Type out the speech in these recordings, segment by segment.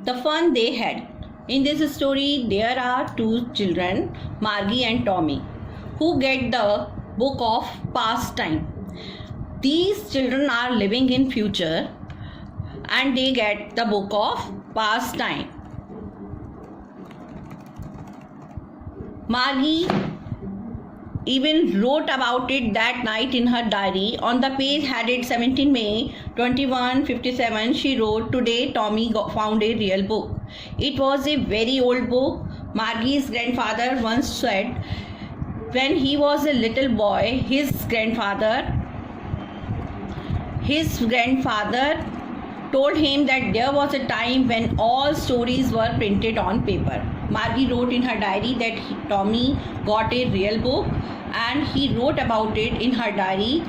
the fun they had. In this story, there are two children, Margie and Tommy, who get the book of past time. These children are living in future and they get the book of past time. Margie even wrote about it that night in her diary. On the page headed 17 May 2157, she wrote, "Today Tommy found a real book. It was a very old book. Margie's grandfather once said when he was a little boy, his grandfather told him that there was a time when all stories were printed on paper." Margie wrote in her diary that Tommy got a real book and he wrote about it in her diary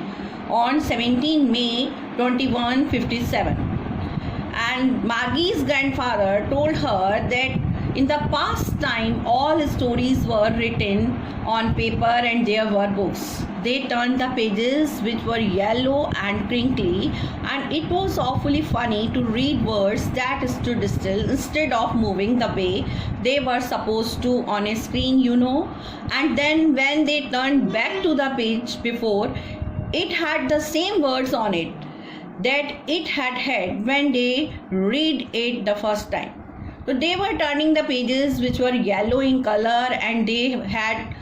on 17 May 2157. And Margie's grandfather told her that in the past time all stories were written on paper and there were books. They turned the pages which were yellow and crinkly, and it was awfully funny to read words that stood still instead of moving the way they were supposed to on a screen, And then when they turned back to the page before, it had the same words on it that it had when they read it the first time. So they were turning the pages which were yellow in color and they had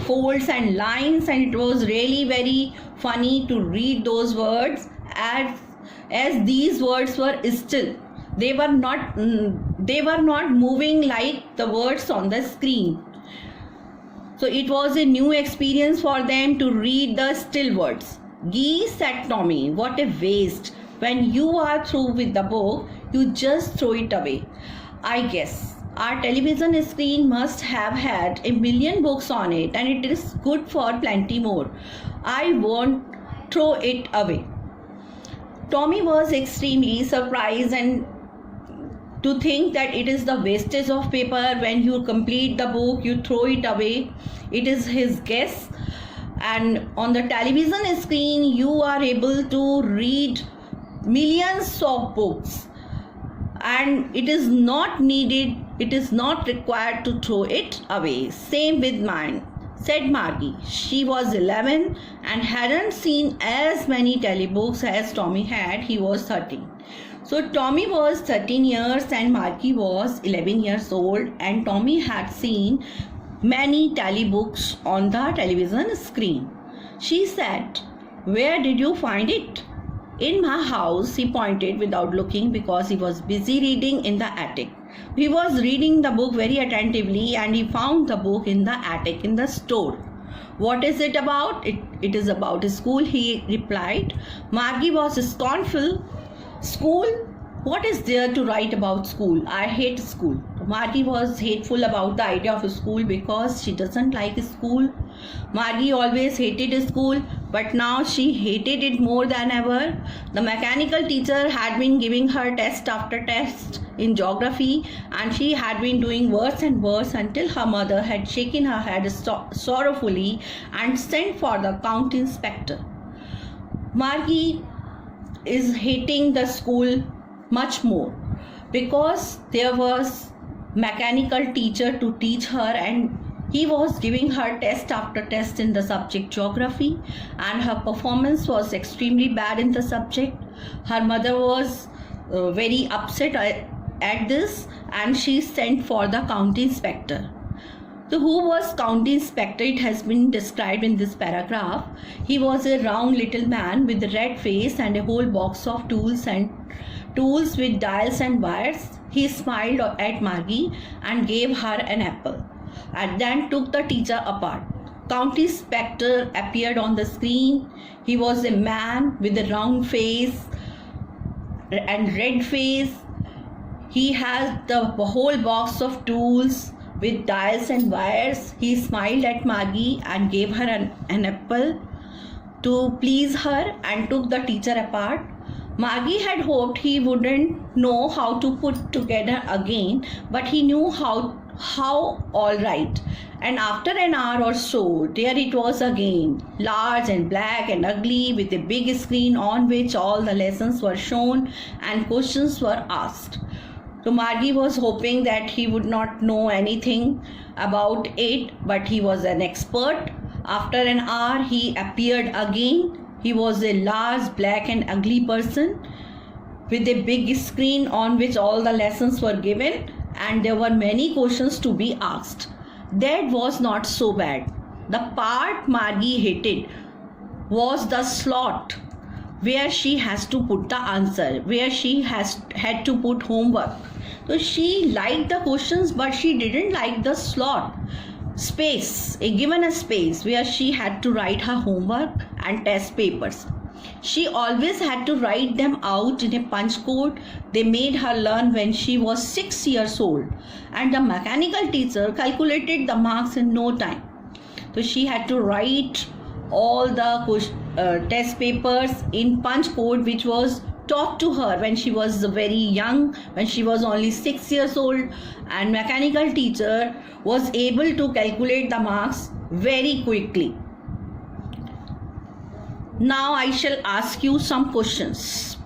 folds and lines, and it was really very funny to read those words as these words were still. They were not moving like the words on the screen. So it was a new experience for them to read the still words. "Gee," said Tommy, "what a waste. When you are through with the book, you just throw it away. I guess our television screen must have had 1,000,000 books on it, and it is good for plenty more. I won't throw it away." Tommy was extremely surprised and to think that it is the wastage of paper. When you complete the book, you throw it away. It is his guess. And on the television screen, you are able to read millions of books, and it is not needed, it is not required to throw it away. "Same with mine," said Margie. She was 11 and hadn't seen as many telebooks as Tommy had. He was 13. So Tommy was 13 years and Margie was 11 years old, and Tommy had seen many telebooks on the television screen. She said, "Where did you find it?" "In my house," he pointed without looking because he was busy reading in the attic. He was reading the book very attentively and he found the book in the attic in the store. "What is it about?" It is about school," he replied. Margie was scornful. "School? What is there to write about school? I hate school." Margie was hateful about the idea of school because she doesn't like school. Margie always hated school, but now she hated it more than ever. The mechanical teacher had been giving her test after test in geography, and she had been doing worse and worse until her mother had shaken her head sorrowfully and sent for the county inspector. Margie is hating the school much more because there was mechanical teacher to teach her, and he was giving her test after test in the subject geography, and her performance was extremely bad in the subject. Her mother was very upset at this, and she sent for the county inspector. So who was county inspector? It has been described in this paragraph. He was a round little man with a red face and a whole box of tools with dials and wires. He smiled at Margie and gave her an apple, and then took the teacher apart. County inspector appeared on the screen. He was a man with a round face and red face. He had the whole box of tools with dials and wires. He smiled at Margie and gave her an apple to please her and took the teacher apart. Margie had hoped he wouldn't know how to put together again, but he knew how all right. And after an hour or so, there it was again, large and black and ugly, with a big screen on which all the lessons were shown and questions were asked. So Margie was hoping that he would not know anything about it, but he was an expert. After an hour, he appeared again. He was a large, black and ugly person with a big screen on which all the lessons were given, and there were many questions to be asked. That was not so bad. The part Margie hated was the slot where she has to put the answer, where she had to put homework. So she liked the questions, but she didn't like the slot space, given a space where she had to write her homework and test papers. She always had to write them out in a punch code they made her learn when she was 6 years old, and the mechanical teacher calculated the marks in no time. So she had to write all the test papers in punch code, which was taught to her when she was very young, when she was only 6 years old, and mechanical teacher was able to calculate the marks very quickly. Now I shall ask you some questions.